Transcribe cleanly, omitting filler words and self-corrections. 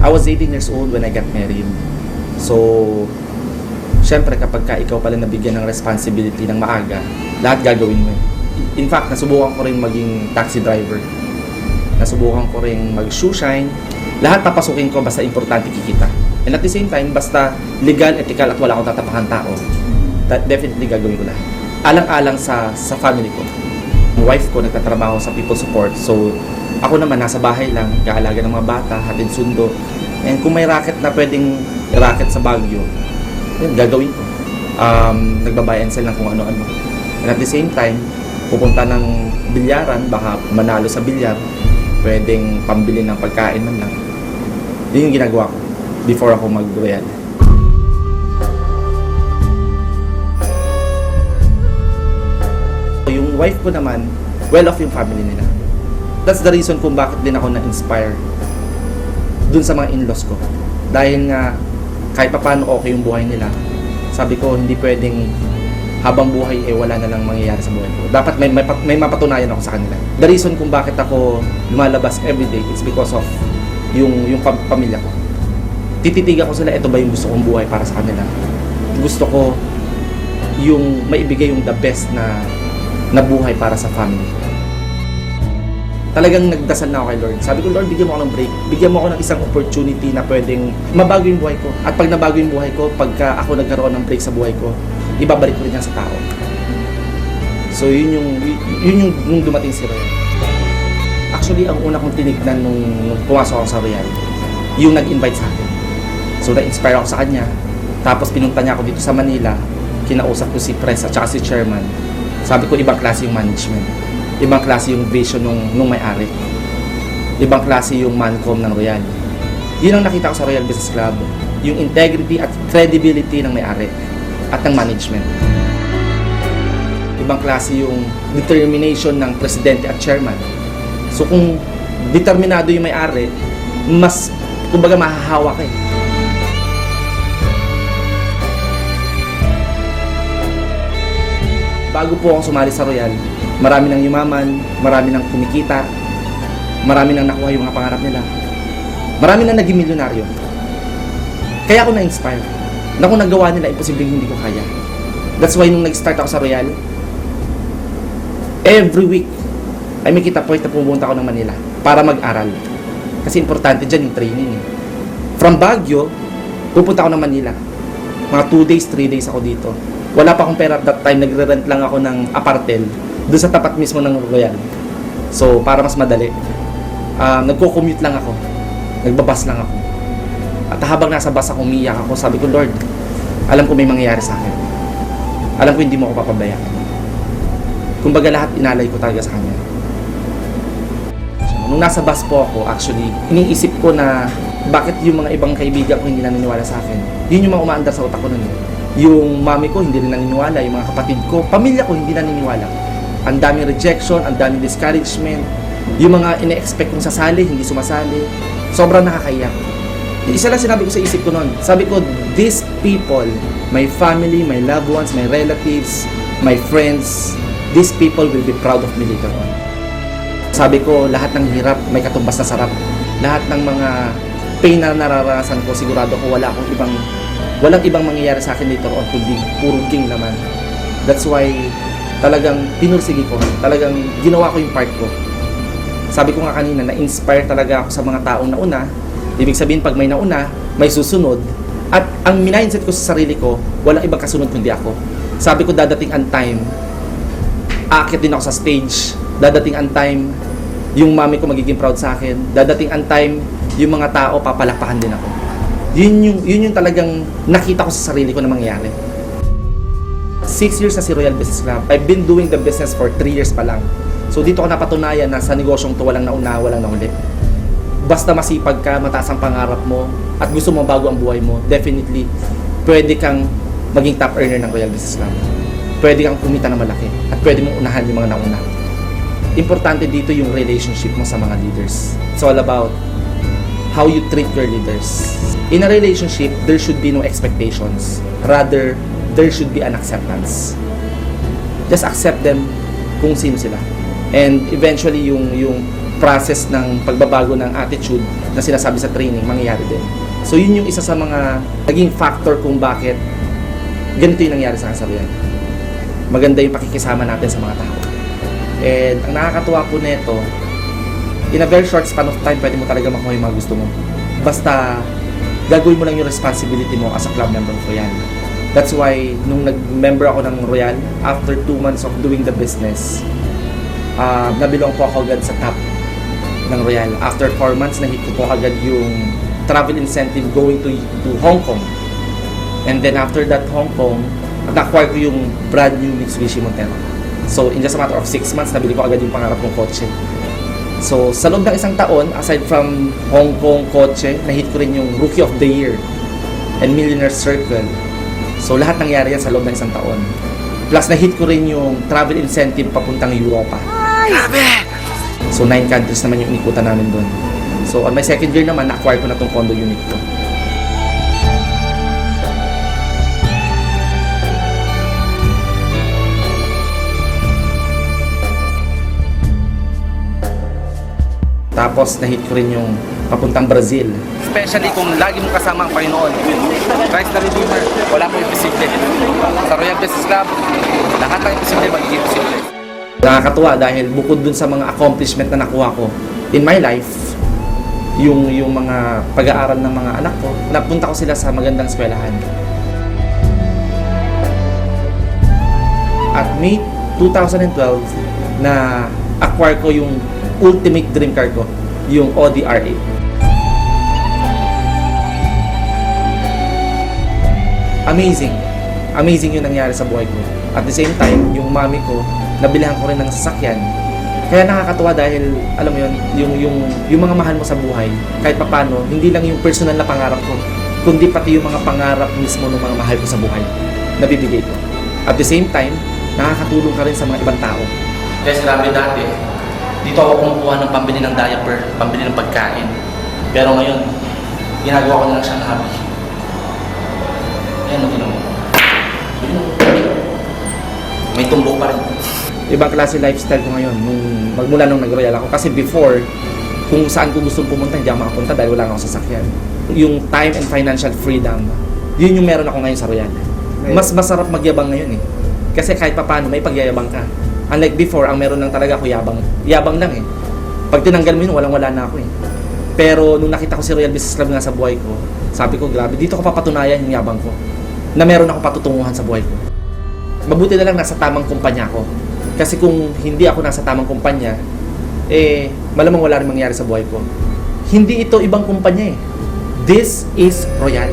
I was 18 years old when I got married. So, syempre kapag ka ikaw pala nabigyan ng responsibility ng maaga, lahat gagawin mo eh. In fact, nasubukan ko rin maging taxi driver. Nasubukan ko rin mag-shoe shine. Lahat papasukin ko basta importante kikita. And at the same time, basta legal, ethical at wala akong tatapakan tao, definitely gagawin ko lahat. Alang-alang sa family ko. Ang wife ko nagtatrabaho sa people support. So, ako naman nasa bahay lang, kaalaga ng mga bata, hatid sundo. And kung may racket na pwedeng racket sa Baguio, yun, gagawin ko. Nagbabuy and sell ng kung ano-ano. And at the same time, pupunta ng bilyaran, baka manalo sa bilyar, pwedeng pambili ng pagkain man lang. Yun yung ginagawa ko before ako mag-royal. Yung wife ko naman, well-off yung family nila. That's the reason kung bakit din ako na-inspire dun sa mga in-laws ko. Dahil nga, kahit pa paano okay yung buhay nila, sabi ko, hindi pwedeng habang buhay wala na lang mangyayari sa buhay ko. Dapat may mapatunayan ako sa kanila. The reason kung bakit ako lumalabas everyday, it's because of yung pamilya ko. Tititigan ko sila, ito ba yung gusto kong buhay para sa kanila? Gusto ko yung maibigay yung the best na buhay para sa family. Talagang nagdasal na ako kay Lord. Sabi ko, Lord, bigyan mo ako ng break. Bigyan mo ako ng isang opportunity na pwedeng mabago yung buhay ko. At pag nabago yung buhay ko, pagka ako nagkaroon ng break sa buhay ko, ibabalik ko rin yan sa tao. So, yun yung dumating si Royal. Actually, ang una kong tinignan nung pumasok ako sa Royal, yung nag-invite sa akin. So, na-inspire ako sa kanya. Tapos, pinunta niya ako dito sa Manila. Kinausap ko si Pres at saka si Chairman. Sabi ko, ibang klase yung management. Ibang klase yung vision nung may-ari. Ibang klase yung mancom ng Royal. Yun ang nakita ko sa Royal Business Club. Yung integrity at credibility ng may-ari at ng management. Ibang klase yung determination ng presidente at chairman. So kung determinado yung may-ari, mas, kumbaga, mahahawa ka eh. Bago po akong sumali sa Royal, marami nang yumaman, marami nang kumikita, marami nang nakuha yung mga pangarap nila. Marami nang naging milyonaryo. Kaya ako na-inspire. Na kung nagawa nila, imposibleng hindi ko kaya. That's why nung nag-start ako sa Royal, every week, ay may kita point na pumunta ako ng Manila para mag-aral. Kasi importante dyan yung training eh. From Baguio, pupunta ako ng Manila. Mga 2 days, 3 days ako dito. Wala pa akong pera at that time, nagre-rent lang ako ng apartel doon sa tapat mismo ng Royal. So, para mas madali, nagko-commute lang ako. Nagbabas lang ako. At habang nasa bus ako, umiyak ako, sabi ko, Lord, alam ko may mangyayari sa akin. Alam ko hindi mo ako papabayaan. Kumbaga lahat inalay ko talaga sa Kanya. So, nung nasa bus po ako, actually, iniisip ko na bakit yung mga ibang kaibigan ko hindi naniniwala sa akin. Yun yung mga umaandar sa utak ko nun. Yung mami ko hindi rin naniniwala, yung mga kapatid ko, pamilya ko hindi naniniwala. Ang daming rejection, ang daming discouragement, yung mga ine-expect kong sasali, hindi sumasali. Sobrang nakakaiyak. Isa lang sinabi ko sa isip ko noon. Sabi ko, these people, my family, my loved ones, my relatives, my friends, these people will be proud of me later on. Sabi ko, lahat ng hirap, may katumbas na sarap. Lahat ng mga pain na nararanasan ko, sigurado ko walang ibang mangyayari sa akin later on kundi puro gain naman. That's why talagang pinursigi ko, talagang ginawa ko yung part ko. Sabi ko nga kanina, na-inspire talaga ako sa mga taong nauna. Ibig sabihin, pag may nauna, may susunod. At ang mindset ko sa sarili ko, walang ibang kasunod kundi ako. Sabi ko, dadating ang time, aakyat din ako sa stage. Dadating ang time, yung mami ko magiging proud sa akin. Dadating ang time, yung mga tao, papalakpakan din ako. Yun yung talagang nakita ko sa sarili ko na mangyayari. 6 years na si Royal Business Club. I've been doing the business for 3 years pa lang. So dito ko napatunayan na sa negosyong to walang nauna, walang nahuli. Basta masipag ka, mataas ang pangarap mo, at gusto mo bago ang buhay mo, definitely, pwede kang maging top earner ng Royal Business Club. Pwede kang kumita na malaki, at pwede mong unahan yung mga nauna. Importante dito yung relationship mo sa mga leaders. It's all about how you treat your leaders. In a relationship, there should be no expectations. Rather, there should be an acceptance. Just accept them kung sino sila. And eventually, yung process ng pagbabago ng attitude na sinasabi sa training, mangyayari din. So yun yung isa sa mga naging factor kung bakit ganito yung nangyari sa akin sa Royal. Maganda yung pakikisama natin sa mga tao. And ang nakakatuwa po nito, in a very short span of time, pwede mo talaga makuha yung mga gusto mo. Basta, gagawin mo lang yung responsibility mo as a club member of Royal. That's why, nung nag-member ako ng Royal, after 2 months of doing the business, nabilong po ako agad sa top ng Royal. After 4 months, nahit ko po agad yung travel incentive going to Hong Kong. And then after that Hong Kong, na-acquire ko yung brand new Mitsubishi Montero. So, in just a matter of 6 months, nabili ko agad yung pangarap kong kotse. So, sa loob ng isang taon, aside from Hong Kong kotse, nahit ko rin yung Rookie of the Year and Millionaire Circle. So, lahat nangyari yan sa loob ng isang taon. Plus, nahit ko rin yung travel incentive papuntang Europa. Grabe! So, 9 countries naman yung inikutan namin doon. So, on my second year naman, na-acquire ko na tong condo unit ko. Tapos nahit ko rin yung papuntang Brazil. Especially kung lagi mong kasama ang Panginoon. Christ the Redeemer, wala pong imposible. Sa Royal Business Club, lahat ng imposible magiging imposible. Nakakatuwa dahil bukod dun sa mga accomplishment na nakuha ko in my life, yung mga pag-aaral ng mga anak ko, napunta ko sila sa magandang eskwelahan. At May 2012, na acquire ko yung ultimate dream car ko, yung Audi R8. Amazing. Amazing yung nangyari sa buhay ko. At the same time, yung mami ko, nabilihan ko rin ng sasakyan. Kaya nakakatuwa dahil, alam mo yun, yung mga mahal mo sa buhay, kahit papano, hindi lang yung personal na pangarap ko, kundi pati yung mga pangarap mismo ng mga mahal ko sa buhay, nabibigay ko. At the same time, nakakatulong ka rin sa mga ibang tao. Guys, grabe dati. Dito ako kumukuha ng pambili ng diaper, pambili ng pagkain. Pero ngayon, ginagawa ko na lang siyang hobby. Ayan, tingnan mo. May tumbok pa rin. Ibang klase lifestyle ko ngayon, magmula nung nag-royal ako. Kasi before, kung saan ko gustong pumunta, hindi ako makapunta dahil wala akong sasakyan. Yung time and financial freedom, yun yung meron ako ngayon sa royal. Mas masarap magyabang ngayon eh. Kasi kahit papano, may pagyayabang ka. Unlike before, ang meron lang talaga ako yabang. Yabang lang eh. Pag tinanggal mo yun, walang-wala na ako eh. Pero nung nakita ko si Royal Business Club nga sa buhay ko, sabi ko, grabe, dito ko papatunayan yung yabang ko. Na meron ako patutunguhan sa buhay ko. Mabuti na lang nasa tamang kumpanya ko. Kasi kung hindi ako nasa tamang kumpanya, malamang wala rin mangyari sa buhay ko. Hindi ito ibang kumpanya eh. This is Royal.